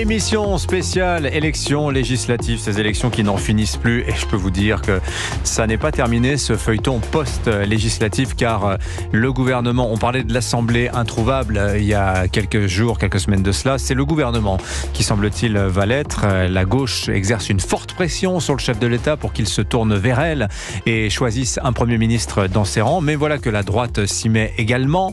Émission spéciale élections législatives, ces élections qui n'en finissent plus, et je peux vous dire que ça n'est pas terminé ce feuilleton post-législatif, car le gouvernement, on parlait de l'Assemblée introuvable il y a quelques jours, quelques semaines de cela, c'est le gouvernement qui semble-t-il va l'être. La gauche exerce une forte pression sur le chef de l'État pour qu'il se tourne vers elle et choisisse un Premier ministre dans ses rangs, mais voilà que la droite s'y met également.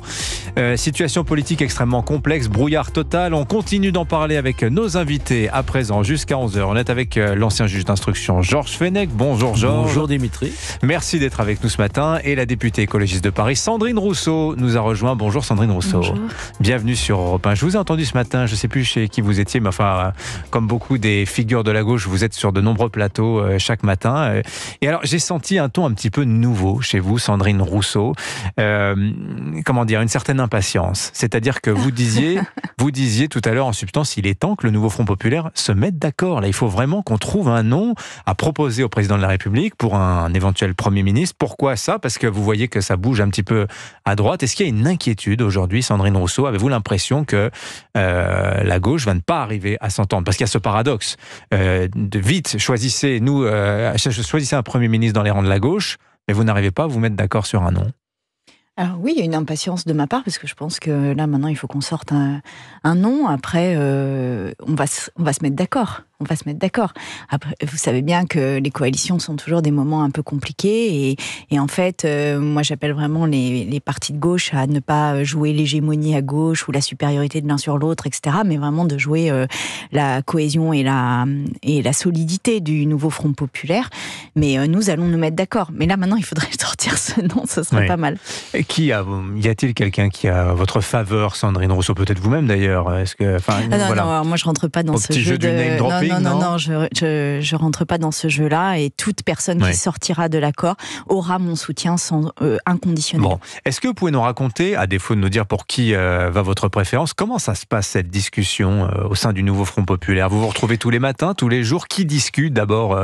Situation politique extrêmement complexe, brouillard total, on continue d'en parler avec nos invités à présent jusqu'à 11h. On est avec l'ancien juge d'instruction Georges Fenech. Bonjour Georges. Bonjour Dimitri. Merci d'être avec nous ce matin. Et la députée écologiste de Paris, Sandrine Rousseau, nous a rejoint. Bonjour Sandrine Rousseau. Bonjour. Bienvenue sur Europe 1. Je vous ai entendu ce matin, je ne sais plus chez qui vous étiez, mais enfin, comme beaucoup des figures de la gauche, vous êtes sur de nombreux plateaux chaque matin. Et alors, j'ai senti un ton un petit peu nouveau chez vous, Sandrine Rousseau. Comment dire, une certaine impatience. C'est-à-dire que vous disiez tout à l'heure en substance, il est temps que le nouveau Front populaire se mette d'accord. Là, il faut vraiment qu'on trouve un nom à proposer au président de la République pour un éventuel Premier ministre. Pourquoi ça ? Parce que vous voyez que ça bouge un petit peu à droite. Est-ce qu'il y a une inquiétude aujourd'hui, Sandrine Rousseau ? Avez-vous l'impression que la gauche va ne pas arriver à s'entendre ? Parce qu'il y a ce paradoxe. Vite, choisissez un Premier ministre dans les rangs de la gauche, mais vous n'arrivez pas à vous mettre d'accord sur un nom. Alors oui, il y a une impatience de ma part, parce que je pense que là, maintenant, il faut qu'on sorte un nom. Après, on va se mettre d'accord. Après, vous savez bien que les coalitions sont toujours des moments un peu compliqués. Et en fait, moi, j'appelle vraiment les partis de gauche à ne pas jouer l'hégémonie à gauche ou la supériorité de l'un sur l'autre, etc. Mais vraiment de jouer la cohésion et la solidité du nouveau Front populaire. Mais nous allons nous mettre d'accord. Mais là, maintenant, il faudrait sortir ce nom. Ce serait pas mal. Y a-t-il quelqu'un qui a votre faveur, Sandrine Rousseau, peut-être vous-même d'ailleurs? Est-ce que, non, moi je rentre pas dans ce jeu du name dropping, non, je rentre pas dans ce jeu-là, et toute personne qui sortira de l'accord aura mon soutien inconditionnel. Bon, est-ce que vous pouvez nous raconter, à défaut de nous dire pour qui va votre préférence, comment ça se passe cette discussion au sein du nouveau Front populaire? Vous vous retrouvez tous les matins, tous les jours? Qui discute d'abord?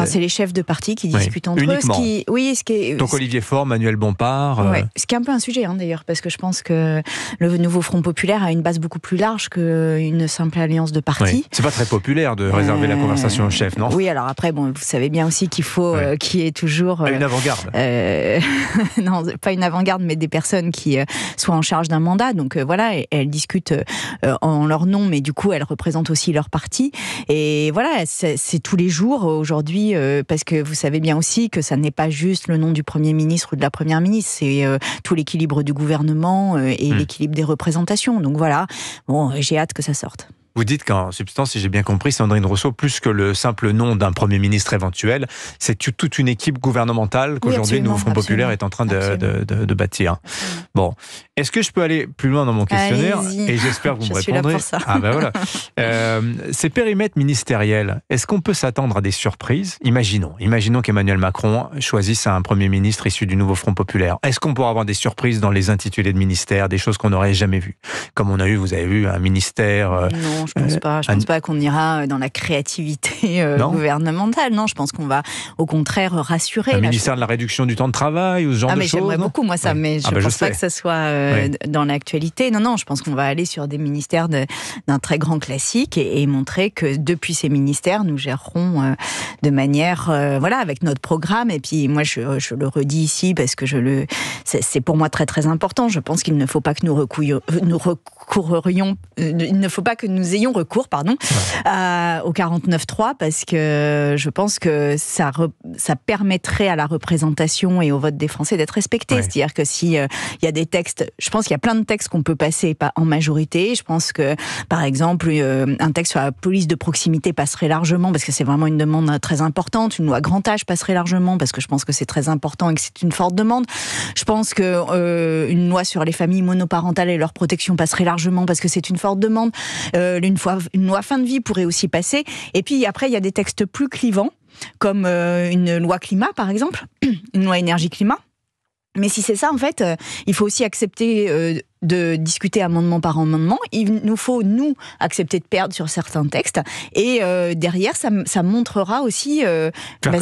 C'est les chefs de parti qui discutent entre eux. Donc Olivier Faure, Manuel Bompard. Ce qui est un peu un sujet d'ailleurs, parce que je pense que le nouveau Front populaire a une base beaucoup plus large qu'une simple alliance de partis. C'est pas très populaire de réserver la conversation au chef, non? Oui, alors après, vous savez bien aussi qu'il faut qu'il y ait toujours... Une avant-garde. Non, pas une avant-garde, mais des personnes qui soient en charge d'un mandat. Donc voilà, elles discutent en leur nom, mais du coup, elles représentent aussi leur parti. Et voilà, c'est tous les jours aujourd'hui, parce que vous savez bien aussi que ça n'est pas juste le nom du Premier ministre ou de la Première ministre, c'est tout l'équilibre du gouvernement et l'équilibre des représentations. Donc voilà, j'ai hâte que ça sorte. Vous dites qu'en substance, si j'ai bien compris, Sandrine Rousseau, plus que le simple nom d'un Premier ministre éventuel, c'est toute une équipe gouvernementale qu'aujourd'hui le nouveau Front populaire est en train de bâtir. Bon, est-ce que je peux aller plus loin dans mon questionnaire? Et j'espère que vous me répondrez. Je suis là pour ça. Ah ben voilà. Ces périmètres ministériels, est-ce qu'on peut s'attendre à des surprises? Imaginons qu'Emmanuel Macron choisisse un Premier ministre issu du nouveau Front populaire. Est-ce qu'on pourra avoir des surprises dans les intitulés de ministères, des choses qu'on n'aurait jamais vues? Comme vous avez vu un ministère... Non, je pense pas. Je pense pas qu'on ira dans la créativité gouvernementale. Non, je pense qu'on va au contraire rassurer. Un ministère de la réduction du temps de travail ou ce genre de choses. J'aimerais beaucoup moi ça, mais je pense pas que ça soit dans l'actualité. Non, je pense qu'on va aller sur des ministères d'un très grand classique et montrer que depuis ces ministères, nous gérerons de manière avec notre programme. Et puis moi, je le redis ici parce que c'est pour moi très très important. Je pense qu'il ne faut pas que il ne faut pas que nous ayons recours au 49.3, parce que je pense que ça permettrait à la représentation et au vote des Français d'être respectés. C'est-à-dire que s'il y a des textes, je pense qu'il y a plein de textes qu'on peut passer en majorité. Je pense que, par exemple, un texte sur la police de proximité passerait largement, parce que c'est vraiment une demande très importante. Une loi grand âge passerait largement, parce que je pense que c'est très important et que c'est une forte demande. Je pense que une loi sur les familles monoparentales et leur protection passerait largement, parce que c'est une forte demande. Une loi fin de vie pourrait aussi passer. Et puis après, il y a des textes plus clivants, comme une loi climat, par exemple, une loi énergie-climat. Mais si c'est ça, en fait, il faut aussi accepter de discuter amendement par amendement. Il nous faut, nous, accepter de perdre sur certains textes. Et derrière, ça montrera aussi...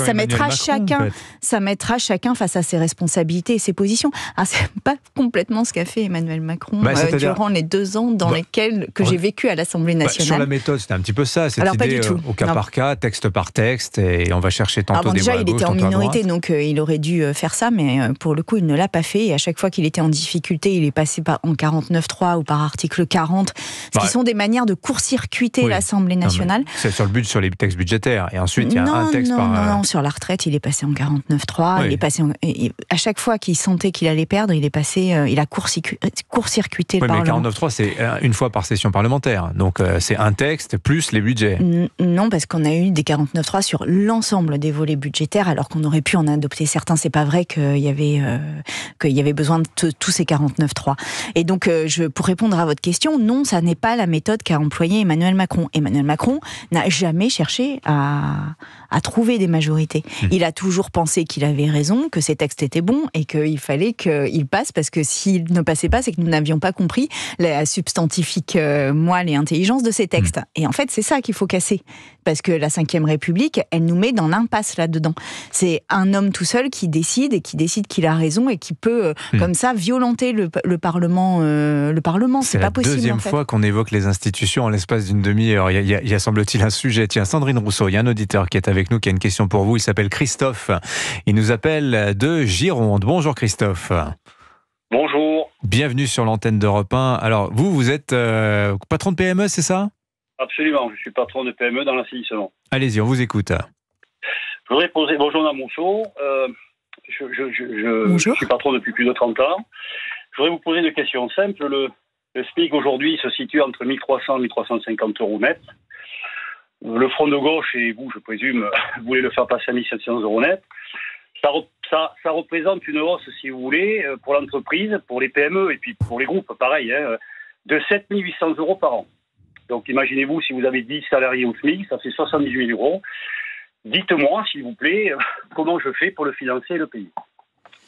ça mettra chacun face à ses responsabilités et ses positions. C'est pas complètement ce qu'a fait Emmanuel Macron durant les 2 ans dans lesquels j'ai vécu à l'Assemblée nationale. Sur la méthode, c'était un petit peu ça. Cette idée au cas par cas, texte par texte, et on va chercher tantôt des voix à gauche, déjà, il était en minorité, donc il aurait dû faire ça, mais pour le coup, il ne l'a pas fait. Et à chaque fois qu'il était en difficulté, il est passé en 49.3 ou par article 40, qui sont des manières de court-circuiter l'Assemblée nationale. C'est sur les textes budgétaires. Et ensuite, il y a un texte Non, sur la retraite, il est passé en 49.3. Il est passé à chaque fois qu'il sentait qu'il allait perdre, il a court-circuité le Parlement. Mais 49.3, c'est une fois par session parlementaire. Donc, c'est un texte plus les budgets. Non, parce qu'on a eu des 49.3 sur l'ensemble des volets budgétaires, alors qu'on aurait pu en adopter certains. C'est pas vrai qu'il y avait besoin de tous ces 49.3. Et donc, pour répondre à votre question, non, ça n'est pas la méthode qu'a employée Emmanuel Macron. Emmanuel Macron n'a jamais cherché à trouver des majorités. Il a toujours pensé qu'il avait raison, que ses textes étaient bons et qu'il fallait qu'il passe, parce que s'il ne passait pas, c'est que nous n'avions pas compris la substantifique moelle et intelligence de ces textes. Et en fait, c'est ça qu'il faut casser. Parce que la Ve République, elle nous met dans l'impasse là-dedans. C'est un homme tout seul qui décide qu'il a raison et qui peut, comme ça, violenter le Parlement. C'est pas possible. C'est la deuxième fois qu'on évoque les institutions en l'espace d'une demi-heure. Il y a semble-t-il un sujet. Tiens, Sandrine Rousseau, il y a un auditeur qui est avec nous, qui a une question pour vous. Il s'appelle Christophe. Il nous appelle de Gironde. Bonjour Christophe. Bonjour. Bienvenue sur l'antenne d'Europe 1. Alors, vous êtes patron de PME, c'est ça ? Absolument, je suis patron de PME dans l'assainissement. Allez-y, on vous écoute. Je voudrais poser... Bonjour Madame Monceau. Je suis patron depuis plus de 30 ans. Je voudrais vous poser une question simple. Le SMIC aujourd'hui se situe entre 1300 et 1350 euros net. Le Front de gauche, et vous, je présume, voulez le faire passer à 1700 euros net. Ça représente une hausse, si vous voulez, pour l'entreprise, pour les PME et puis pour les groupes, pareil, de 7800 euros par an. Donc imaginez-vous, si vous avez 10 salariés au SMIC, ça fait 78 000 euros. Dites-moi, s'il vous plaît, comment je fais pour le financer et le payer.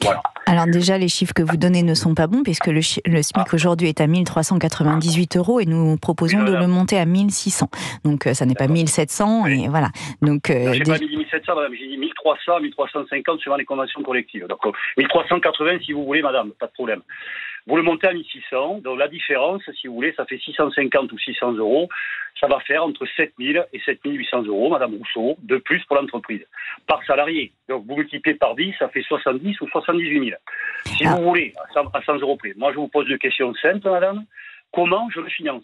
Voilà. Alors déjà, les chiffres que vous donnez ne sont pas bons, puisque le SMIC aujourd'hui est à 1398 euros et nous proposons de le monter à 1600. Donc ça n'est pas 1700, et voilà. Donc, je n'ai pas dit 1700, madame, j'ai dit 1300, 1350 suivant les conventions collectives. Donc 1380 si vous voulez, madame, pas de problème. Vous le montez à 1600, donc la différence, si vous voulez, ça fait 650 ou 600 euros. Ça va faire entre 7000 et 7800 euros, Madame Rousseau, de plus pour l'entreprise, par salarié. Donc vous multipliez par 10, ça fait 70 ou 78 000. Si vous voulez, à 100 euros près. Moi, je vous pose une question simple, Madame. Comment je le finance ?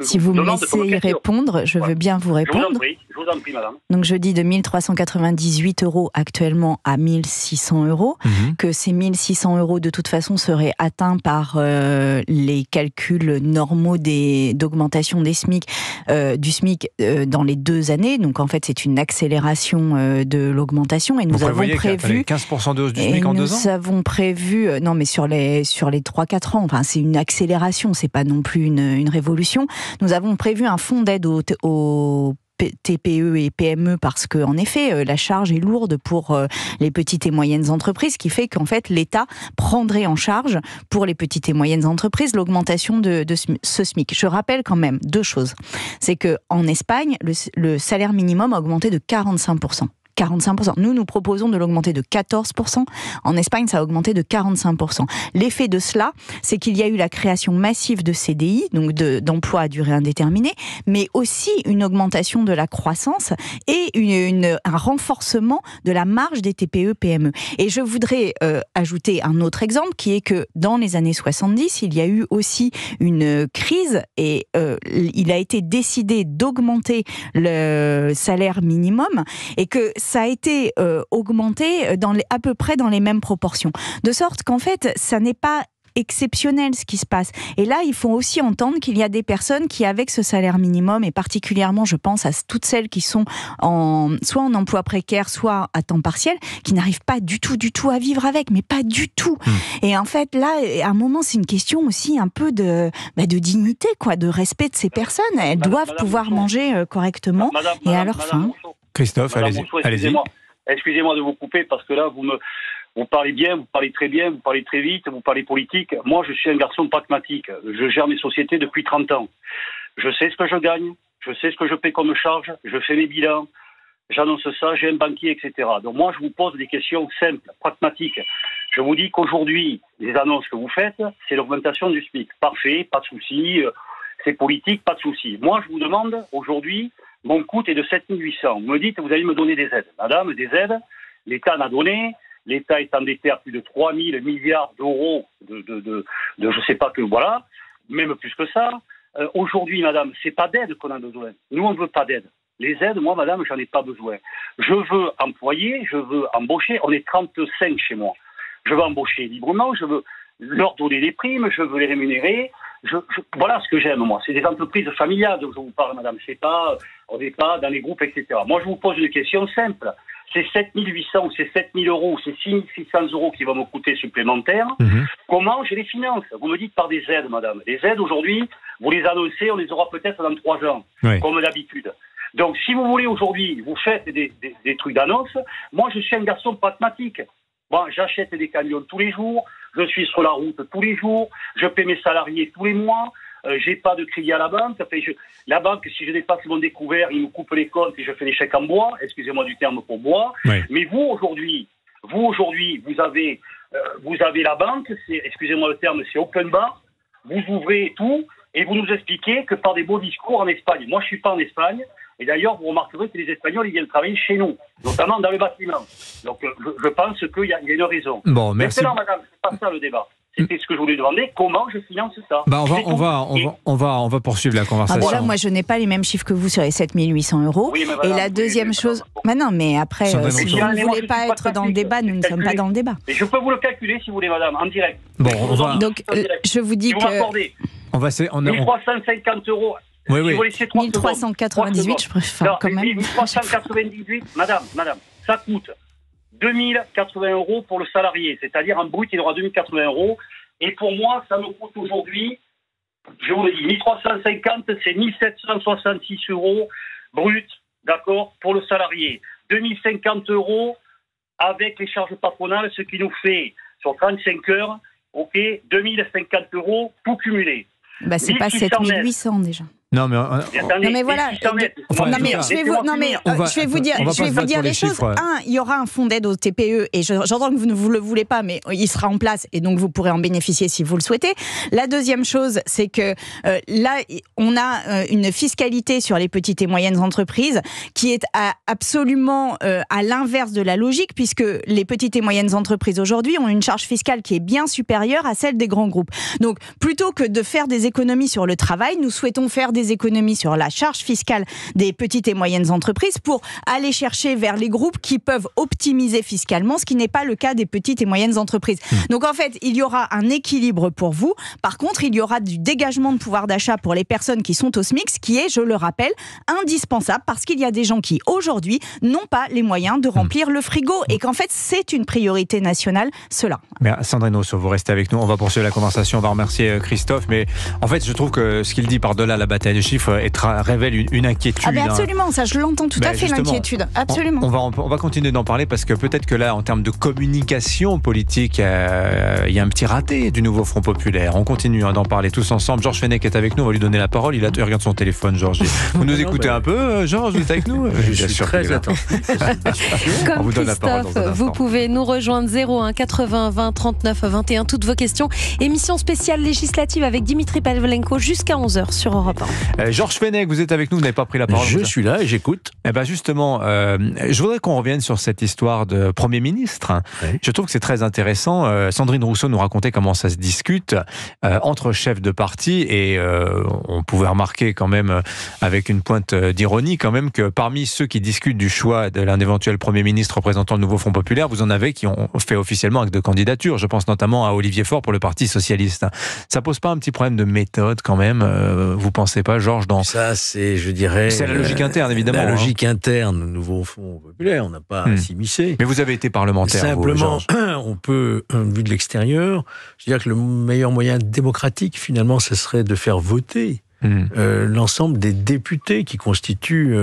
Si vous me laissez répondre, je veux bien vous répondre. Je vous en prie, madame. Donc je dis de 1398 euros actuellement à 1600 euros, que ces 1600 euros de toute façon seraient atteints par les calculs normaux d'augmentation du SMIC dans les 2 années. Donc en fait c'est une accélération de l'augmentation, et nous avons prévu 15% de hausse du SMIC en 2 ans. Nous avons prévu, non mais sur les 3-4 ans, enfin c'est une accélération, c'est pas non plus une révolution. Nous avons prévu un fonds d'aide aux TPE et PME parce que, en effet, la charge est lourde pour les petites et moyennes entreprises, qui fait qu'en fait l'État prendrait en charge pour les petites et moyennes entreprises l'augmentation de ce SMIC. Je rappelle quand même 2 choses. C'est que en Espagne, le salaire minimum a augmenté de 45%. 45%. Nous proposons de l'augmenter de 14%. En Espagne, ça a augmenté de 45%. L'effet de cela, c'est qu'il y a eu la création massive de CDI, donc d'emplois à durée indéterminée, mais aussi une augmentation de la croissance et un renforcement de la marge des TPE-PME. Et je voudrais ajouter un autre exemple, qui est que dans les années 70, il y a eu aussi une crise et il a été décidé d'augmenter le salaire minimum, et que ça a été augmenté à peu près dans les mêmes proportions. De sorte qu'en fait, ça n'est pas exceptionnel ce qui se passe. Et là, il faut aussi entendre qu'il y a des personnes qui, avec ce salaire minimum, et particulièrement, je pense à toutes celles qui sont soit en emploi précaire, soit à temps partiel, qui n'arrivent pas du tout à vivre avec, mais pas du tout. Et en fait, là, à un moment, c'est une question aussi un peu de dignité, quoi, de respect de ces personnes. Elles doivent pouvoir manger correctement et à leur faim. Christophe, allez-y. Excusez-moi de vous couper, parce que là, Vous parlez bien, vous parlez très bien, vous parlez très vite, vous parlez politique. Moi, je suis un garçon pragmatique. Je gère mes sociétés depuis 30 ans. Je sais ce que je gagne, je sais ce que je paie comme charge, je fais mes bilans, j'annonce ça, j'ai un banquier, etc. Donc moi, je vous pose des questions simples, pragmatiques. Je vous dis qu'aujourd'hui, les annonces que vous faites, c'est l'augmentation du SMIC. Parfait, pas de souci, c'est politique, pas de souci. Moi, je vous demande, aujourd'hui, mon coût est de 7 800. Vous me dites, vous allez me donner des aides. Madame, des aides, l'État en a donné. L'État est endetté à plus de 3 000 milliards d'euros de je sais pas que, voilà, même plus que ça. Aujourd'hui, madame, c'est pas d'aide qu'on a besoin. Nous, on ne veut pas d'aide. Les aides, moi, madame, j'en ai pas besoin. Je veux employer, je veux embaucher. On est 35 chez moi. Je veux embaucher librement, je veux leur donner des primes, je veux les rémunérer. Voilà ce que j'aime, moi. C'est des entreprises familiales dont je vous parle, madame. On n'est pas dans les groupes, etc. Moi, je vous pose une question simple. C'est 7 800 ou c'est 7 000 euros ou c'est 6 600 euros qui vont me coûter supplémentaires. Comment je les finance? Vous me dites par des aides, madame. Les aides, aujourd'hui, vous les annoncez, on les aura peut-être dans 3 ans, comme d'habitude. Donc, si vous voulez, aujourd'hui, vous faites des trucs d'annonce. Moi, je suis un garçon pragmatique. Bon, j'achète des camions tous les jours, je suis sur la route tous les jours, je paie mes salariés tous les mois, j'ai pas de crédit à la banque. Enfin, la banque, si je dépasse mon découvert, il me coupe les comptes et je fais des chèques en bois, excusez-moi du terme pour bois. Mais vous aujourd'hui, vous avez la banque, excusez-moi le terme, c'est open bar, vous ouvrez tout et vous nous expliquez que par des beaux discours en Espagne. Moi, je suis pas en Espagne. Et d'ailleurs, vous remarquerez que les Espagnols, ils viennent travailler chez nous, notamment dans le bâtiment. Donc, je pense qu'il y a une raison. Bon, merci. Maintenant, madame, c'est pas ça le débat. C'était ce que je voulais demander. Comment je finance ça? On va poursuivre la conversation. Déjà, moi, je n'ai pas les mêmes chiffres que vous sur les 7 800 euros. Oui, et la deuxième chose... non, mais après, si vous ne voulez pas être dans le débat, nous ne sommes pas dans le débat. Et je peux vous le calculer, si vous voulez, madame, en direct. Bon, donc, je vous dis que... 1350 euros... Oui. 1398, je préfère quand même. 1398, madame, ça coûte 2080 euros pour le salarié, c'est-à-dire en brut, il aura 2080 euros. Et pour moi, ça me coûte aujourd'hui, je vous le dis, 1350, c'est 1766 euros brut, d'accord, pour le salarié. 2050 euros avec les charges patronales, ce qui nous fait, sur 35 heures, 2050 euros tout cumulé. C'est pas 7800 déjà. Non mais voilà. Je vais vous dire les choses. Il y aura un fonds d'aide au TPE et j'entends que vous ne le voulez pas, mais il sera en place et donc vous pourrez en bénéficier si vous le souhaitez. La deuxième chose, c'est que là, on a une fiscalité sur les petites et moyennes entreprises qui est absolument à l'inverse de la logique, puisque les petites et moyennes entreprises aujourd'hui ont une charge fiscale qui est bien supérieure à celle des grands groupes. Donc, plutôt que de faire des économies sur le travail, nous souhaitons faire des économies sur la charge fiscale des petites et moyennes entreprises pour aller chercher vers les groupes qui peuvent optimiser fiscalement, ce qui n'est pas le cas des petites et moyennes entreprises. Donc en fait, il y aura un équilibre pour vous. Par contre, il y aura du dégagement de pouvoir d'achat pour les personnes qui sont au SMIC, ce qui est, je le rappelle, indispensable parce qu'il y a des gens qui, aujourd'hui, n'ont pas les moyens de remplir le frigo et qu'en fait, c'est une priorité nationale, cela. Mais Sandrine Rousseau, vous restez avec nous. On va poursuivre la conversation. On va remercier Christophe. Mais en fait, je trouve que ce qu'il dit par-delà la bataille de chiffres révèle une inquiétude. Ah ben absolument, ça je l'entends tout à fait, l'inquiétude. Absolument. On va continuer d'en parler parce que peut-être que là, en termes de communication politique, il y a un petit raté du nouveau Front Populaire. On continue d'en parler tous ensemble. Georges Fenech est avec nous, on va lui donner la parole. Il regarde son téléphone, Georges. Vous nous écoutez un peu, Georges, vous êtes avec nous? Je suis très attentif. On vous donne la parole dans un instant. Vous pouvez nous rejoindre 01 80 20 39 21. Toutes vos questions. Émission spéciale législative avec Dimitri Pavlenko jusqu'à 11h sur Europe 1. Georges Fenech, vous êtes avec nous, vous n'avez pas pris la parole. Je suis là et j'écoute. Eh ben justement, je voudrais qu'on revienne sur cette histoire de Premier ministre. Oui. Je trouve que c'est très intéressant. Sandrine Rousseau nous racontait comment ça se discute entre chefs de parti et on pouvait remarquer quand même, avec une pointe d'ironie quand même, que parmi ceux qui discutent du choix d'un éventuel Premier ministre représentant le nouveau Front Populaire, vous en avez qui ont fait officiellement acte de candidature. Je pense notamment à Olivier Faure pour le Parti Socialiste. Ça pose pas un petit problème de méthode quand même, vous pensez pas, Georges, dans... Ça, c'est, je dirais... C'est la logique interne, évidemment. La logique interne, nouveau Front Populaire, on n'a pas à s'immiscer. Mais vous avez été parlementaire, simplement, on peut, vu de l'extérieur, je veux dire que le meilleur moyen démocratique, finalement, ce serait de faire voter l'ensemble des députés qui constituent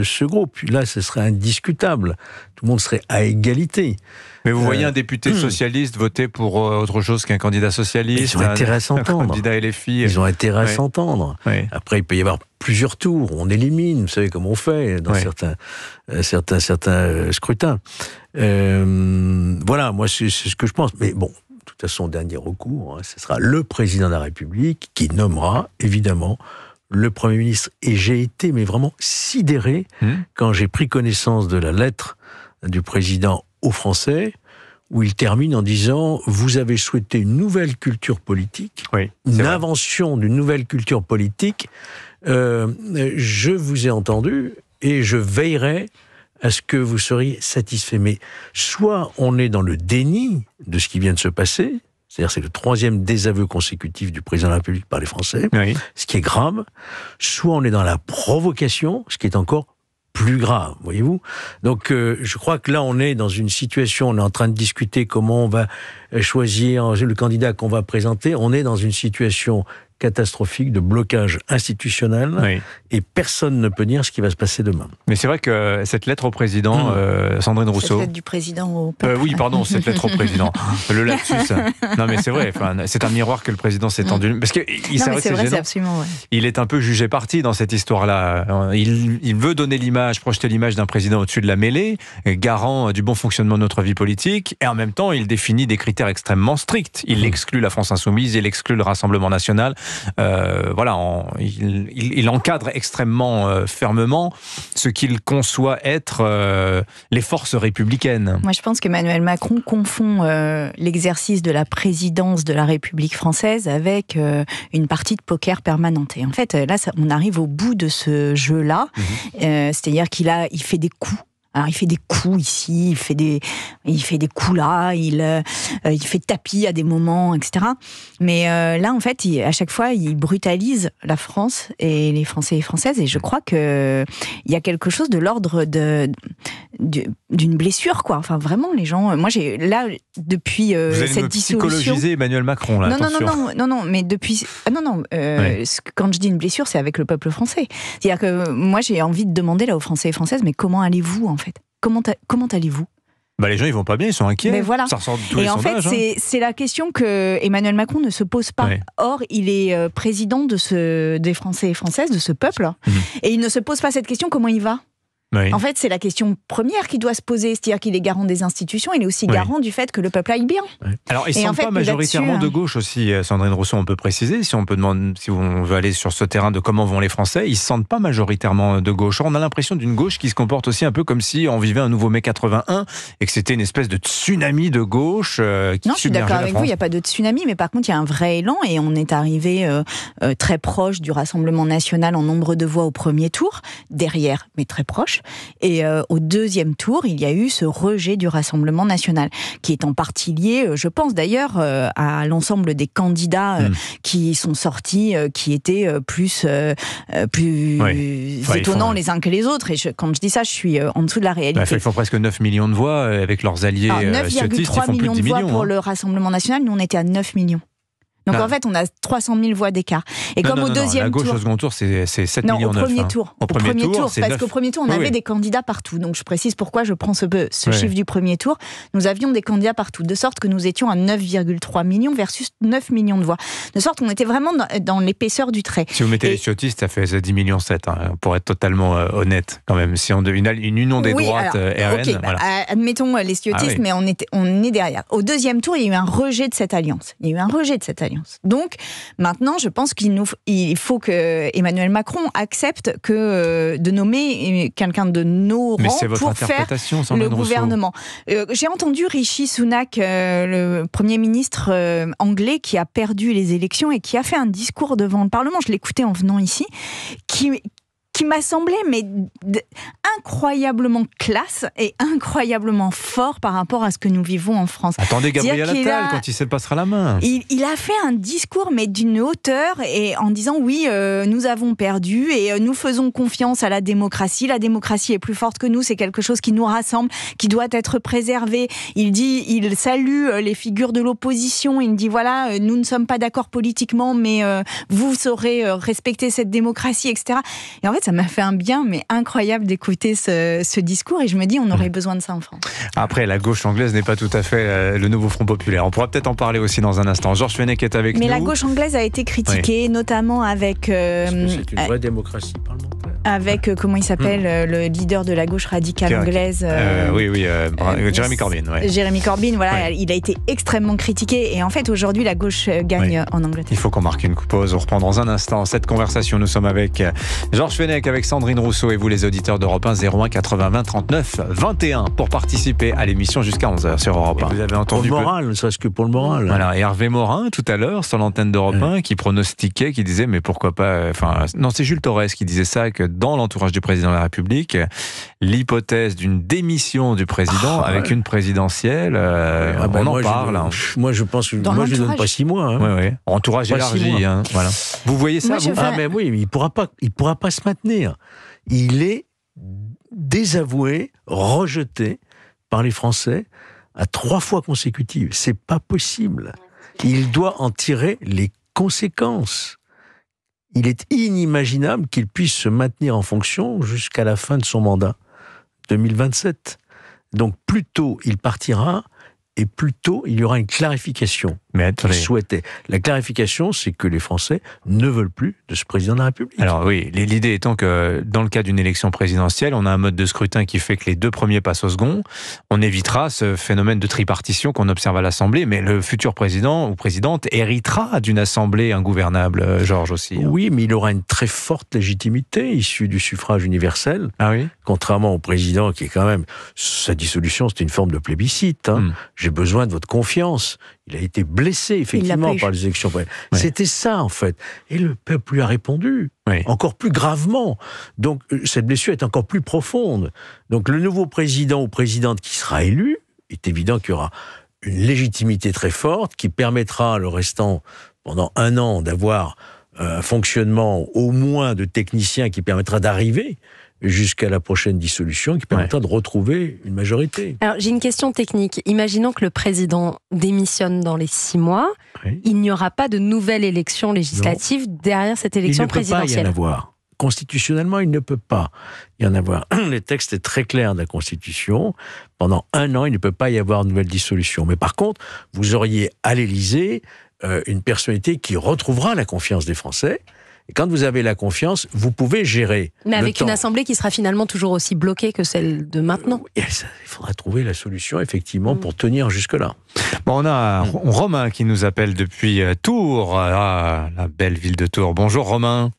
ce groupe. Là, ce serait indiscutable. Tout le monde serait à égalité. Mais vous voyez un député socialiste voter pour autre chose qu'un candidat socialiste? Ils ont intérêt à s'entendre. Un candidat LFI. Ils ont intérêt à s'entendre. Oui. Après, il peut y avoir plusieurs tours. On élimine, vous savez comment on fait dans certains scrutins. Voilà, moi, c'est ce que je pense. Mais bon, de toute façon, dernier recours, ce sera le président de la République qui nommera, évidemment, le Premier ministre. Et j'ai été, mais vraiment sidéré quand j'ai pris connaissance de la lettre du président aux Français, où il termine en disant « Vous avez souhaité une nouvelle culture politique, une invention d'une nouvelle culture politique. Je vous ai entendu et je veillerai à ce que vous seriez satisfait. » Mais soit on est dans le déni de ce qui vient de se passer, c'est-à-dire c'est le 3e désaveu consécutif du président de la République par les Français, ce qui est grave, soit on est dans la provocation, ce qui est encore plus grave, voyez-vous. Donc, je crois que là, on est dans une situation, on est en train de discuter comment on va choisir le candidat qu'on va présenter. On est dans une situation catastrophique de blocage institutionnel et personne ne peut dire ce qui va se passer demain. Mais c'est vrai que cette lettre au président, Sandrine Rousseau... Cette lettre du président au peuple. Oui, pardon, cette lettre au président. Le lapsus. Non, mais c'est vrai, c'est un miroir que le président s'est tendu. Parce que c'est vrai, c'est absolument... Il est un peu jugé parti dans cette histoire-là. Il veut donner l'image, projeter l'image d'un président au-dessus de la mêlée, garant du bon fonctionnement de notre vie politique, et en même temps, il définit des critères extrêmement stricts. Il exclut la France Insoumise, il exclut le Rassemblement National. Il encadre extrêmement fermement ce qu'il conçoit être les forces républicaines. Moi, je pense qu'Emmanuel Macron confond l'exercice de la présidence de la République française avec une partie de poker permanente. Et en fait, là, on arrive au bout de ce jeu-là. C'est-à-dire qu'il fait des coups. Alors il fait des coups ici, il fait des coups là, il fait tapis à des moments, etc. Mais là, en fait, à chaque fois, il brutalise la France et les Français et Françaises. Et je crois que il y a quelque chose de l'ordre d'une blessure, quoi. Enfin, vraiment, les gens. Moi, j'ai là depuis cette dissolution. Vous allez psychologiser Emmanuel Macron là. Non. Mais depuis. Quand je dis une blessure, c'est avec le peuple français. C'est-à-dire que moi, j'ai envie de demander là aux Français et Françaises, mais comment allez-vous en fait ? Comment allez-vous ? Les gens, ils vont pas bien, ils sont inquiets. Mais voilà. Ça ressort de tous les sondages. En fait, c'est la question que Emmanuel Macron ne se pose pas. Or, il est président des Français et Françaises, de ce peuple, et il ne se pose pas cette question, comment il va ? En fait, c'est la question première qui doit se poser, c'est-à-dire qu'il est garant des institutions, il est aussi garant du fait que le peuple aille bien. Alors, ils ne sont pas majoritairement de gauche aussi, Sandrine Rousseau, on peut préciser, si on veut aller sur ce terrain de comment vont les Français, ils ne se sentent pas majoritairement de gauche. On a l'impression d'une gauche qui se comporte aussi un peu comme si on vivait un nouveau mai 81 et que c'était une espèce de tsunami de gauche qui submergeait la France. Non, je suis d'accord avec vous, il n'y a pas de tsunami, mais par contre, il y a un vrai élan et on est arrivé très proche du Rassemblement national en nombre de voix au premier tour, derrière, mais très proche. Et au deuxième tour, il y a eu ce rejet du Rassemblement national, qui est en partie lié, je pense d'ailleurs, à l'ensemble des candidats qui sont sortis, qui étaient plus étonnants les uns que les autres. Et quand je dis ça, je suis en dessous de la réalité. Ils font presque 9 millions de voix avec leurs alliés ciotistes. 9,3 millions de voix pour le Rassemblement national, nous on était à 9 millions. Donc en fait, on a 300 000 voix d'écart. Et au deuxième la gauche tour, au second tour, c'est 7 millions 9. Au premier tour, parce qu'au premier tour, on avait des candidats partout. Donc je précise pourquoi je prends ce chiffre du premier tour. Nous avions des candidats partout, de sorte que nous étions à 9,3 millions versus 9 millions de voix. De sorte qu'on était vraiment dans l'épaisseur du trait. Si vous mettez les ciotistes, ça fait 10 millions 7, pour être totalement honnête quand même. Si on devine une union des droites RN. Admettons les ciotistes, mais on est derrière. Au deuxième tour, il y a eu un rejet de cette alliance. Donc, maintenant, je pense qu'il faut que Emmanuel Macron accepte de nommer quelqu'un de nos rangs pour faire le gouvernement. J'ai entendu Rishi Sunak, le Premier ministre anglais, qui a perdu les élections et qui a fait un discours devant le Parlement. Je l'écoutais en venant ici, qui qui m'a semblé incroyablement classe et incroyablement fort par rapport à ce que nous vivons en France. Attendez Gabriel Attal quand il se passera la main. Il a fait un discours mais d'une hauteur et en disant oui, nous avons perdu et nous faisons confiance à la démocratie. La démocratie est plus forte que nous, c'est quelque chose qui nous rassemble, qui doit être préservé. Il salue les figures de l'opposition. Il dit voilà, nous ne sommes pas d'accord politiquement, mais vous saurez respecter cette démocratie, etc. Et en fait, ça m'a fait un bien, mais incroyable d'écouter ce discours. Et je me dis, on aurait besoin de ça en France. Après, la gauche anglaise n'est pas tout à fait le nouveau Front populaire. On pourra peut-être en parler aussi dans un instant. Georges Fenech est avec nous. Mais la gauche anglaise a été critiquée, notamment avec... Parce que c'est une vraie démocratie parlementaire. Avec, comment il s'appelle, le leader de la gauche radicale anglaise. Jeremy Corbyn. Ouais. Jeremy Corbyn, voilà, il a été extrêmement critiqué. Et en fait, aujourd'hui, la gauche gagne en Angleterre. Il faut qu'on marque une pause. On reprend dans un instant cette conversation. Nous sommes avec Georges Fenech, avec Sandrine Rousseau et vous, les auditeurs d'Europe 1, 01 80 20 39 21 pour participer à l'émission jusqu'à 11h sur Europe 1. Vous avez entendu pour le moral, ne serait-ce que pour le moral. Voilà, et Hervé Morin, tout à l'heure, sur l'antenne d'Europe 1, qui pronostiquait, qui disait, mais pourquoi pas... non, c'est Jules Torres qui disait ça, que dans l'entourage du président de la République, l'hypothèse d'une démission du président avec une présidentielle, on en parle. Moi, je pense que je ne donne pas 6 mois. Entourage élargi. Voilà. Vous voyez ça, vous ? Mais oui, il pourra pas se maintenir. Il est désavoué, rejeté par les Français à 3 fois consécutives. C'est pas possible. Il doit en tirer les conséquences. Il est inimaginable qu'il puisse se maintenir en fonction jusqu'à la fin de son mandat, 2027. Donc plus tôt il partira, et plus tôt il y aura une clarification. Mais qu'il souhaitait. La clarification, c'est que les Français ne veulent plus de ce président de la République. Alors oui, l'idée étant que dans le cas d'une élection présidentielle, on a un mode de scrutin qui fait que les 2 premiers passent au second. On évitera ce phénomène de tripartition qu'on observe à l'Assemblée, mais le futur président ou présidente héritera d'une Assemblée ingouvernable, Georges aussi. Oui, mais il aura une très forte légitimité issue du suffrage universel. Ah oui ? Contrairement au président qui est quand même... Sa dissolution, c'était une forme de plébiscite. J'ai besoin de votre confiance. Il a été blessé, effectivement, par les élections. Ouais. C'était ça, en fait. Et le peuple lui a répondu, encore plus gravement. Donc, cette blessure est encore plus profonde. Donc, le nouveau président ou présidente qui sera élu, est évident qu'il y aura une légitimité très forte qui permettra le restant, pendant 1 an, d'avoir un fonctionnement au moins de technicien qui permettra d'arriver jusqu'à la prochaine dissolution, qui permettra de retrouver une majorité. Alors, j'ai une question technique. Imaginons que le président démissionne dans les 6 mois. Il n'y aura pas de nouvelle élection législative derrière cette élection présidentielle. Il ne peut pas y en avoir. Constitutionnellement, il ne peut pas y en avoir. Le texte est très clair de la Constitution. Pendant 1 an, il ne peut pas y avoir de nouvelle dissolution. Mais par contre, vous auriez à l'Élysée une personnalité qui retrouvera la confiance des Français. Et quand vous avez la confiance, vous pouvez gérer. Mais avec une assemblée qui sera finalement toujours aussi bloquée que celle de maintenant. Il faudra trouver la solution, effectivement, pour tenir jusque-là. Bon, on a Romain qui nous appelle depuis Tours, la belle ville de Tours. Bonjour Romain.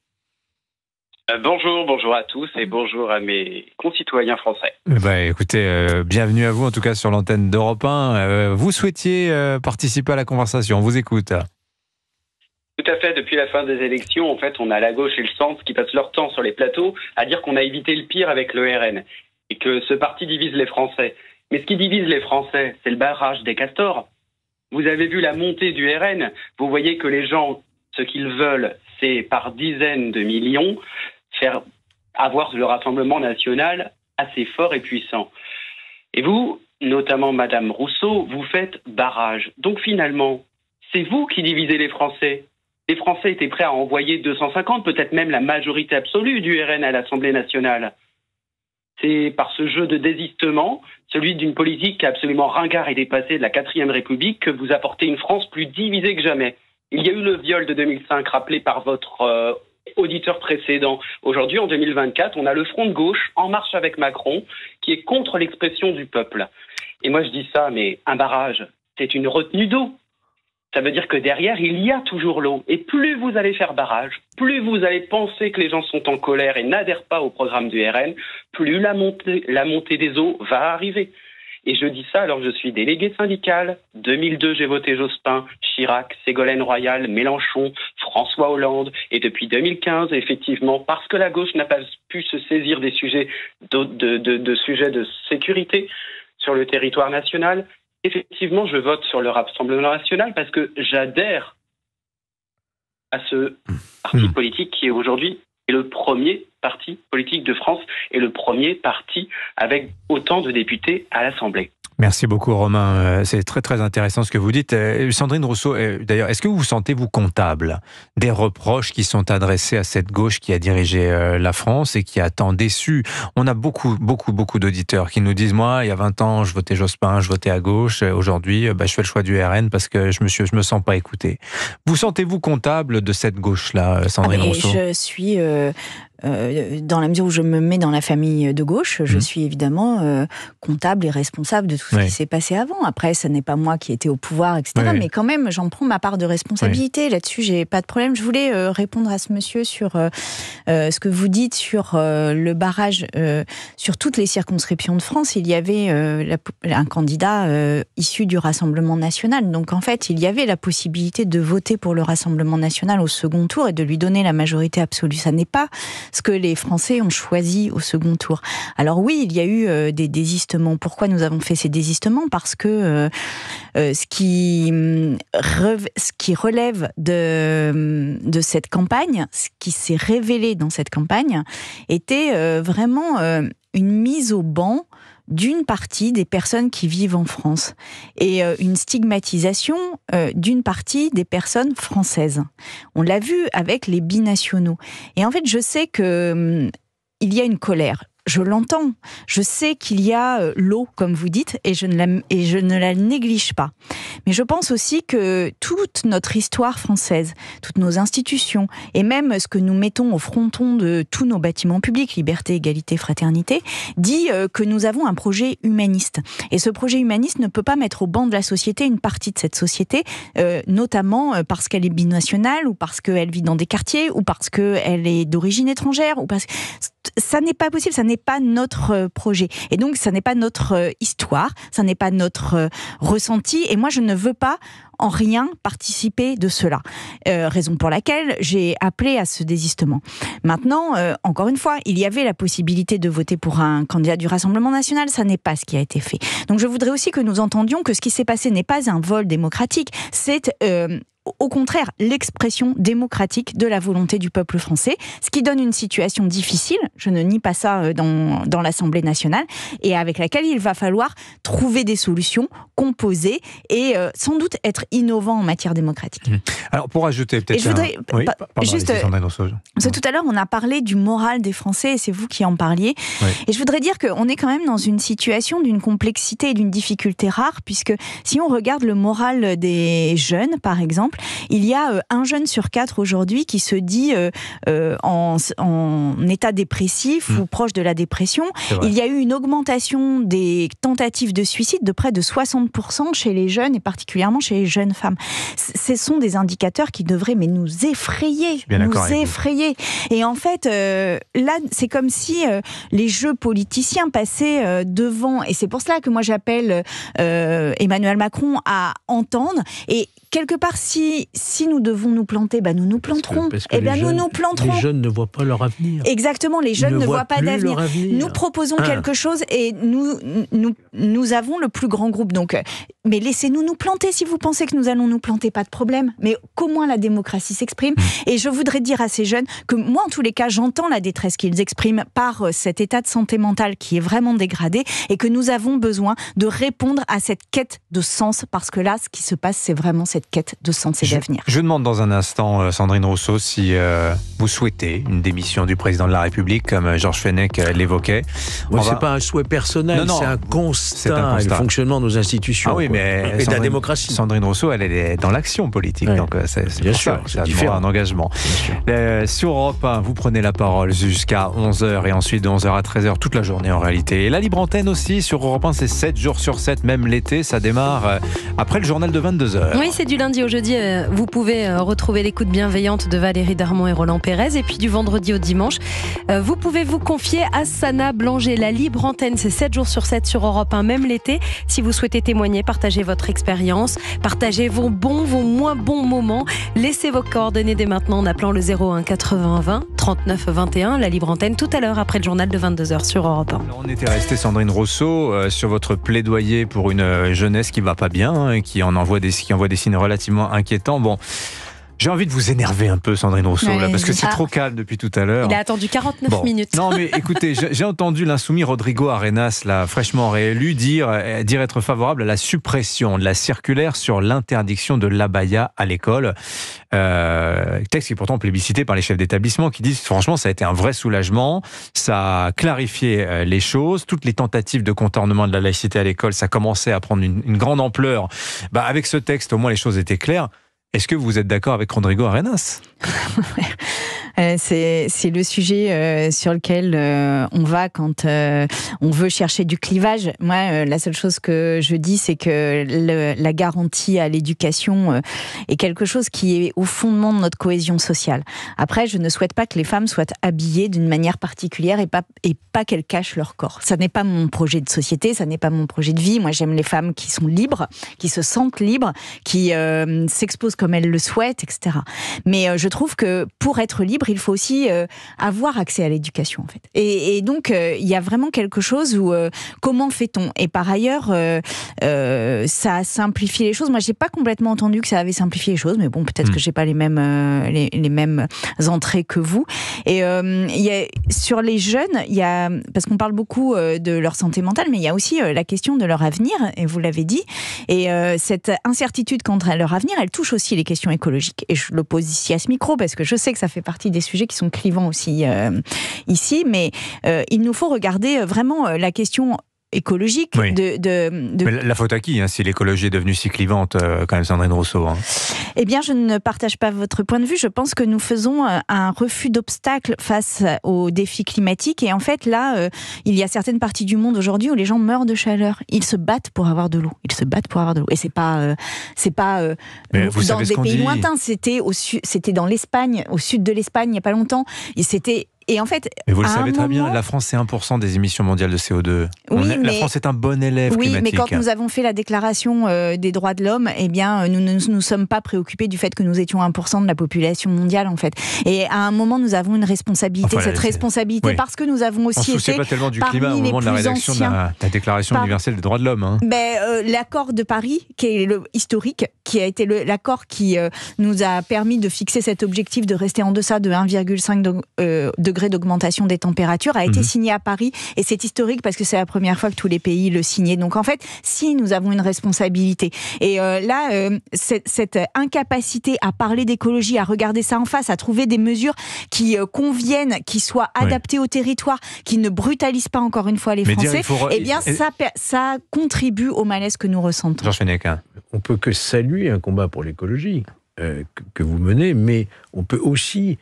Bonjour à tous et bonjour à mes concitoyens français. Écoutez, bienvenue à vous en tout cas sur l'antenne d'Europe 1. Vous souhaitiez participer à la conversation, on vous écoute. Tout à fait, depuis la fin des élections, en fait, on a la gauche et le centre qui passent leur temps sur les plateaux à dire qu'on a évité le pire avec le RN et que ce parti divise les Français. Mais ce qui divise les Français, c'est le barrage des castors. Vous avez vu la montée du RN, vous voyez que les gens, ce qu'ils veulent, c'est par dizaines de millions faire avoir le Rassemblement national assez fort et puissant. Et vous, notamment Madame Rousseau, vous faites barrage. Donc finalement, c'est vous qui divisez les Français. Les Français étaient prêts à envoyer 250, peut-être même la majorité absolue du RN à l'Assemblée nationale. C'est par ce jeu de désistement, celui d'une politique qui est absolument ringard et dépassée de la 4e République, que vous apportez une France plus divisée que jamais. Il y a eu le viol de 2005, rappelé par votre auditeur précédent. Aujourd'hui, en 2024, on a le front de gauche, En Marche avec Macron, qui est contre l'expression du peuple. Et moi, je dis ça, mais un barrage, c'est une retenue d'eau. Ça veut dire que derrière, il y a toujours l'eau. Et plus vous allez faire barrage, plus vous allez penser que les gens sont en colère et n'adhèrent pas au programme du RN, plus la montée des eaux va arriver. Et je dis ça alors que je suis délégué syndical. 2002, j'ai voté Jospin, Chirac, Ségolène Royal, Mélenchon, François Hollande et depuis 2015, effectivement, parce que la gauche n'a pas pu se saisir des sujets de sujets de sécurité sur le territoire national, effectivement, je vote sur le Rassemblement national parce que j'adhère à ce parti politique qui est aujourd'hui le premier parti politique de France et le premier parti avec autant de députés à l'Assemblée. Merci beaucoup Romain, c'est très très intéressant ce que vous dites. Sandrine Rousseau, d'ailleurs, est-ce que vous vous sentez vous comptable des reproches qui sont adressés à cette gauche qui a dirigé la France et qui a tant déçu? On a beaucoup d'auditeurs qui nous disent, moi il y a 20 ans je votais Jospin, je votais à gauche, aujourd'hui je fais le choix du RN parce que je me sens pas écouté. Vous sentez-vous comptable de cette gauche-là, Sandrine Rousseau? Je suis... dans la mesure où je me mets dans la famille de gauche, je suis évidemment comptable et responsable de tout ce qui s'est passé avant. Après, ce n'est pas moi qui étais au pouvoir, etc. Mais quand même, j'en prends ma part de responsabilité. Là-dessus, j'ai pas de problème. Je voulais répondre à ce monsieur sur ce que vous dites sur le barrage sur toutes les circonscriptions de France. Il y avait un candidat issu du Rassemblement national. Donc en fait, il y avait la possibilité de voter pour le Rassemblement national au second tour et de lui donner la majorité absolue. Ça n'est pas ce que les Français ont choisi au second tour. Alors oui, il y a eu des désistements. Pourquoi nous avons fait ces désistements? Parce que ce qui relève de cette campagne, ce qui s'est révélé dans cette campagne, était vraiment une mise au ban d'une partie des personnes qui vivent en France et une stigmatisation d'une partie des personnes françaises. On l'a vu avec les binationaux. Et en fait, je sais que il y a une colère. Je l'entends. Je sais qu'il y a l'eau, comme vous dites, et je ne la néglige pas. Mais je pense aussi que toute notre histoire française, toutes nos institutions, et même ce que nous mettons au fronton de tous nos bâtiments publics, liberté, égalité, fraternité, dit que nous avons un projet humaniste. Et ce projet humaniste ne peut pas mettre au banc de la société une partie de cette société, notamment parce qu'elle est binationale, ou parce qu'elle vit dans des quartiers, ou parce qu'elle est d'origine étrangère, ou parce que ça n'est pas possible, ça n'est pas notre projet. Et donc, ça n'est pas notre histoire, ça n'est pas notre ressenti. Et moi, je ne veux pas en rien participer de cela. Raison pour laquelle j'ai appelé à ce désistement. Maintenant, encore une fois, il y avait la possibilité de voter pour un candidat du Rassemblement national, ça n'est pas ce qui a été fait. Donc je voudrais aussi que nous entendions que ce qui s'est passé n'est pas un vol démocratique, c'est... au contraire, l'expression démocratique de la volonté du peuple français, ce qui donne une situation difficile, je ne nie pas ça dans l'Assemblée nationale, et avec laquelle il va falloir trouver des solutions, composer, et sans doute être innovant en matière démocratique. Alors, pour ajouter peut-être... Je voudrais juste... Parce que tout à l'heure, on a parlé du moral des Français, et c'est vous qui en parliez, et je voudrais dire qu'on est quand même dans une situation d'une complexité et d'une difficulté rare, puisque si on regarde le moral des jeunes, par exemple, il y a un jeune sur 4 aujourd'hui qui se dit en état dépressif ou proche de la dépression. Il y a eu une augmentation des tentatives de suicide de près de 60% chez les jeunes et particulièrement chez les jeunes femmes. Ce sont des indicateurs qui devraient nous effrayer. Et en fait, là, c'est comme si les jeux politiciens passaient devant. Et c'est pour cela que moi j'appelle Emmanuel Macron à entendre. Et quelque part, si nous devons nous planter, nous nous planterons. Nous nous planterons. Les jeunes ne voient pas leur avenir. Exactement, les jeunes ne voient pas d'avenir. Nous proposons quelque chose et nous avons le plus grand groupe. Donc, mais laissez-nous nous planter si vous pensez que nous allons nous planter, pas de problème. Mais qu'au moins la démocratie s'exprime. Et je voudrais dire à ces jeunes que moi, en tous les cas, j'entends la détresse qu'ils expriment par cet état de santé mentale qui est vraiment dégradé et que nous avons besoin de répondre à cette quête de sens parce que là, ce qui se passe, c'est vraiment cette quête de sens et d'avenir. Je demande dans un instant, Sandrine Rousseau, si vous souhaitez une démission du président de la République, comme Georges Fenech l'évoquait. C'est pas un souhait personnel, c'est un constat. Le fonctionnement de nos institutions et de la démocratie. Sandrine Rousseau, elle est dans l'action politique, donc c'est bien sûr, ça demande un engagement. Sur Europe 1, vous prenez la parole jusqu'à 11h et ensuite de 11h à 13h toute la journée en réalité. Et la libre antenne aussi sur Europe 1, c'est 7 jours sur 7, même l'été, ça démarre après le journal de 22h. Oui, c'est du lundi au jeudi, vous pouvez retrouver l'écoute bienveillante de Valérie Darmon et Roland Pérez. Et puis du vendredi au dimanche, vous pouvez vous confier à Sana Blanger. La libre antenne, c'est 7 jours sur 7 sur Europe 1, même l'été. Si vous souhaitez témoigner, partagez votre expérience, partagez vos bons, vos moins bons moments. Laissez vos coordonnées dès maintenant en appelant le 01 80 20 39 21. La libre antenne tout à l'heure après le journal de 22h sur Europe 1. Alors, on était resté, Sandrine Rousseau, sur votre plaidoyer pour une jeunesse qui va pas bien, hein, qui envoie des signes relativement inquiétants. Bon, j'ai envie de vous énerver un peu, Sandrine Rousseau, là, parce que c'est trop calme depuis tout à l'heure. Il a attendu 49 minutes. Non, mais écoutez, j'ai entendu l'insoumis Rodrigo Arenas, là, fraîchement réélu, dire être favorable à la suppression de la circulaire sur l'interdiction de l'abaya à l'école. Texte qui est pourtant plébiscité par les chefs d'établissement, qui disent franchement ça a été un vrai soulagement, ça a clarifié les choses, toutes les tentatives de contournement de la laïcité à l'école, ça commençait à prendre une grande ampleur. Avec ce texte, au moins les choses étaient claires. Est-ce que vous êtes d'accord avec Rodrigo Arenas ? C'est le sujet sur lequel on va quand on veut chercher du clivage. Moi, la seule chose que je dis, c'est que la garantie à l'éducation est quelque chose qui est au fondement de notre cohésion sociale. Après, je ne souhaite pas que les femmes soient habillées d'une manière particulière et pas qu'elles cachent leur corps. Ça n'est pas mon projet de société, ça n'est pas mon projet de vie. Moi, j'aime les femmes qui sont libres, qui se sentent libres, qui s'exposent comme elles le souhaitent, etc. Mais je trouve que pour être libre, il faut aussi avoir accès à l'éducation, en fait. Et donc, il y a vraiment quelque chose où comment fait-on ? Et par ailleurs, ça simplifie les choses. Moi, j'ai pas complètement entendu que ça avait simplifié les choses, mais bon, peut-être que j'ai pas les mêmes entrées que vous. Et sur les jeunes, parce qu'on parle beaucoup de leur santé mentale, mais il y a aussi la question de leur avenir, et vous l'avez dit. Et cette incertitude quant à leur avenir, elle touche aussi les questions écologiques. Et je le pose ici à ce micro, parce que je sais que ça fait partie des sujets qui sont clivants aussi ici, mais il nous faut regarder vraiment la question écologique. Oui. Mais la faute à qui, si l'écologie est devenue si clivante, quand même, Sandrine Rousseau, Eh bien, je ne partage pas votre point de vue. Je pense que nous faisons un refus d'obstacles face aux défis climatiques. Et en fait, là, il y a certaines parties du monde aujourd'hui où les gens meurent de chaleur. Ils se battent pour avoir de l'eau. Et c'est pas dans des pays lointains. C'était dans l'Espagne, au sud de l'Espagne, il n'y a pas longtemps. Et en fait, mais vous le savez très bien, la France, c'est 1% des émissions mondiales de CO2. La France est un bon élève climatique. Oui, mais quand nous avons fait la déclaration des droits de l'homme, eh bien, nous ne nous sommes pas préoccupés du fait que nous étions 1% de la population mondiale, en fait. Et à un moment, nous avons une responsabilité. Cette responsabilité, parce que nous avons aussi été pas tellement du climat au moment de la rédaction de la Déclaration universelle des droits de l'homme. L'accord de Paris, qui est historique, qui a été l'accord qui nous a permis de fixer cet objectif de rester en deçà de 1,5 degré d'augmentation des températures, a été signé à Paris, et c'est historique parce que c'est la première fois que tous les pays le signaient. Donc en fait, si nous avons une responsabilité, et cette incapacité à parler d'écologie, à regarder ça en face, à trouver des mesures qui conviennent, qui soient adaptées au territoire, qui ne brutalisent pas encore une fois les Français, ça contribue au malaise que nous ressentons. Georges Fenech. On peut que saluer un combat pour l'écologie que vous menez, mais on peut aussi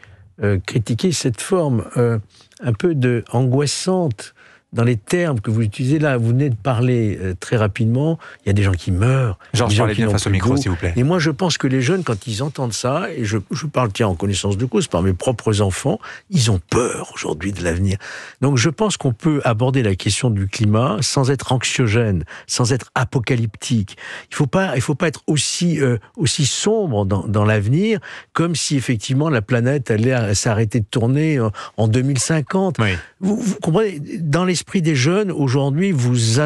critiquer cette forme un peu angoissante dans les termes que vous utilisez là. Vous venez de parler très rapidement, il y a des gens qui meurent. Georges, parlez bien face au micro, s'il vous plaît. Et moi, je pense que les jeunes, quand ils entendent ça, et je parle en connaissance de cause par mes propres enfants, ils ont peur aujourd'hui de l'avenir. Donc je pense qu'on peut aborder la question du climat sans être anxiogène, sans être apocalyptique. Il faut pas être aussi sombre dans l'avenir, comme si effectivement la planète allait s'arrêter de tourner en 2050. Oui. Vous comprenez, dans l'esprit des jeunes, aujourd'hui, vous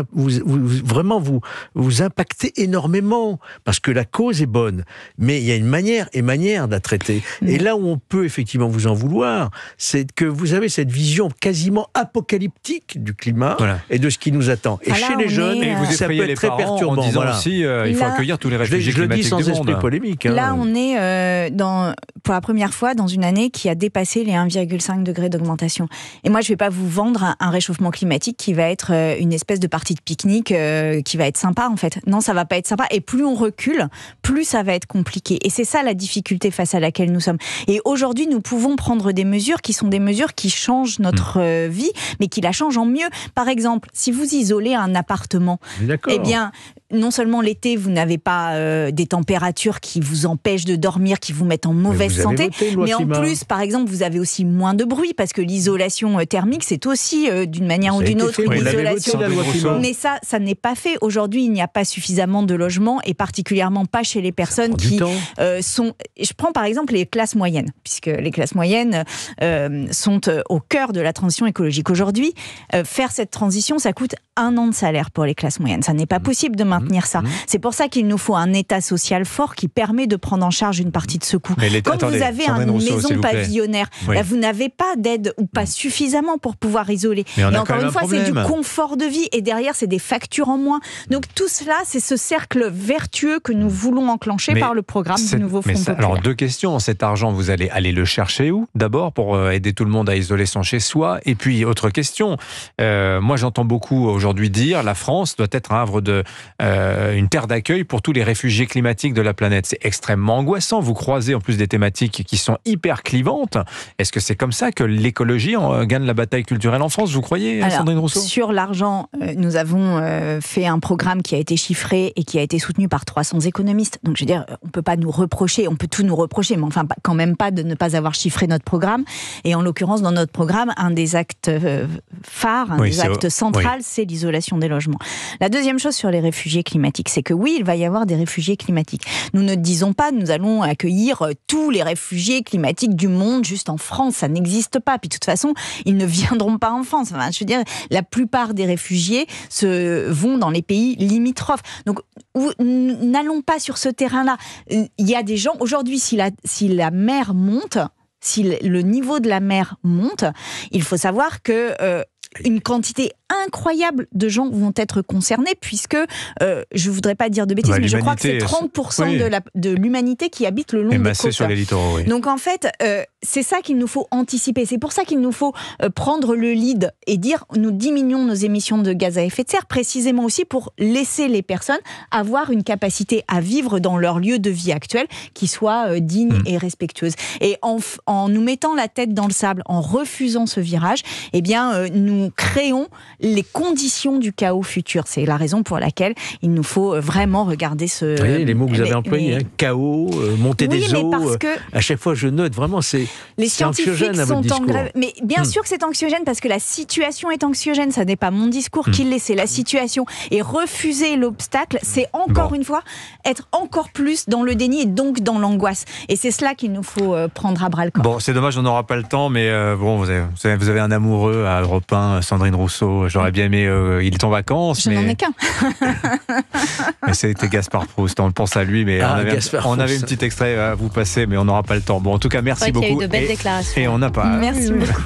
impactez énormément, parce que la cause est bonne, mais il y a une manière de la traiter. Et là où on peut effectivement vous en vouloir, c'est que vous avez cette vision quasiment apocalyptique du climat et de ce qui nous attend. Et chez les jeunes, ça peut être très perturbant. En disant aussi, il faut accueillir tous les réfugiés climatiques du monde. Je le dis sans esprit polémique. Là, on est pour la première fois dans une année qui a dépassé les 1,5 degrés d'augmentation. Et moi, je ne vais pas vous vendre un réchauffement climatique qui va être une espèce de partie de pique-nique qui va être sympa, en fait. Non, ça va pas être sympa. Et plus on recule, plus ça va être compliqué. Et c'est ça la difficulté face à laquelle nous sommes. Et aujourd'hui, nous pouvons prendre des mesures qui sont des mesures qui changent notre vie, mais qui la changent en mieux. Par exemple, si vous isolez un appartement, eh bien, non seulement l'été, vous n'avez pas des températures qui vous empêchent de dormir, qui vous mettent en mauvaise santé, mais en plus, par exemple, vous avez aussi moins de bruit, parce que l'isolation thermique, c'est aussi d'une manière ou d'une autre une isolation. Mais ça n'est pas fait. Aujourd'hui, il n'y a pas suffisamment de logements, et particulièrement pas chez les personnes qui sont... Je prends par exemple les classes moyennes, puisque les classes moyennes sont au cœur de la transition écologique. Aujourd'hui, faire cette transition, ça coûte 1 an de salaire pour les classes moyennes. Ça n'est pas possible de maintenir ça. C'est pour ça qu'il nous faut un État social fort qui permet de prendre en charge une partie de ce coût. Quand vous avez une maison pavillonnaire, vous n'avez pas d'aide ou pas suffisamment pour pouvoir isoler. Mais encore une fois, c'est du confort de vie, et derrière, c'est des factures en moins. Donc tout cela, c'est ce cercle vertueux que nous voulons enclencher par le programme du nouveau Front populaire. Alors 2 questions. Cet argent, vous allez aller le chercher où? D'abord, pour aider tout le monde à isoler son chez-soi. Et puis, autre question. Moi, j'entends beaucoup aujourd'hui dire la France doit être un havre une terre d'accueil pour tous les réfugiés climatiques de la planète. C'est extrêmement angoissant. Vous croisez en plus des thématiques qui sont hyper clivantes. Est-ce que c'est comme ça que l'écologie gagne la bataille culturelle en France, vous croyez, Sandrine Rousseau? Sur l'argent, nous avons fait un programme qui a été chiffré et qui a été soutenu par 300 économistes. Donc, je veux dire, on peut pas nous reprocher, on peut tout nous reprocher, mais enfin, quand même pas de ne pas avoir chiffré notre programme. Et en l'occurrence, dans notre programme, un des actes phares, un des actes centrales, c'est l'isolation des logements. La deuxième chose sur les réfugiés climatiques, c'est que oui, il va y avoir des réfugiés climatiques. Nous ne disons pas, nous allons accueillir tous les réfugiés climatiques du monde juste en France. Ça n'existe pas. Puis de toute façon, ils ne viendront pas en France. Enfin, je veux dire, la plupart des réfugiés vont dans les pays limitrophes. Donc, n'allons pas sur ce terrain-là. Il y a des gens, aujourd'hui, si la mer monte, si le niveau de la mer monte, il faut savoir que une quantité incroyable de gens vont être concernés, puisque, je ne voudrais pas dire de bêtises, mais je crois que c'est 30% de l'humanité qui habite le long des côtes. Sur les littoraux, oui. Donc en fait, c'est ça qu'il nous faut anticiper. C'est pour ça qu'il nous faut prendre le lead et dire nous diminuons nos émissions de gaz à effet de serre, précisément aussi pour laisser les personnes avoir une capacité à vivre dans leur lieu de vie actuel qui soit digne et respectueuse. Et en nous mettant la tête dans le sable, en refusant ce virage, eh bien, nous créons les conditions du chaos futur. C'est la raison pour laquelle il nous faut vraiment regarder ce... Oui, les mots que vous avez employés, chaos, montée des eaux, parce que à chaque fois je note, vraiment, c'est scientifiques sont en grève. Mais bien sûr que c'est anxiogène, parce que la situation est anxiogène. Ça n'est pas mon discours qui l'est, c'est la situation. Et refuser l'obstacle, c'est encore une fois être encore plus dans le déni et donc dans l'angoisse. Et c'est cela qu'il nous faut prendre à bras le corps. Bon, c'est dommage, on n'aura pas le temps, mais bon, vous avez un amoureux à Europe 1, Sandrine Rousseau. J'aurais bien aimé, il est en vacances. Je n'en ai qu'un. Mais c'était Gaspard Proust, on le pense à lui, mais on avait un petit extrait à vous passer, mais on n'aura pas le temps. Bon, en tout cas, merci beaucoup. Il y a eu de belles déclarations. Et on n'a pas... Merci beaucoup.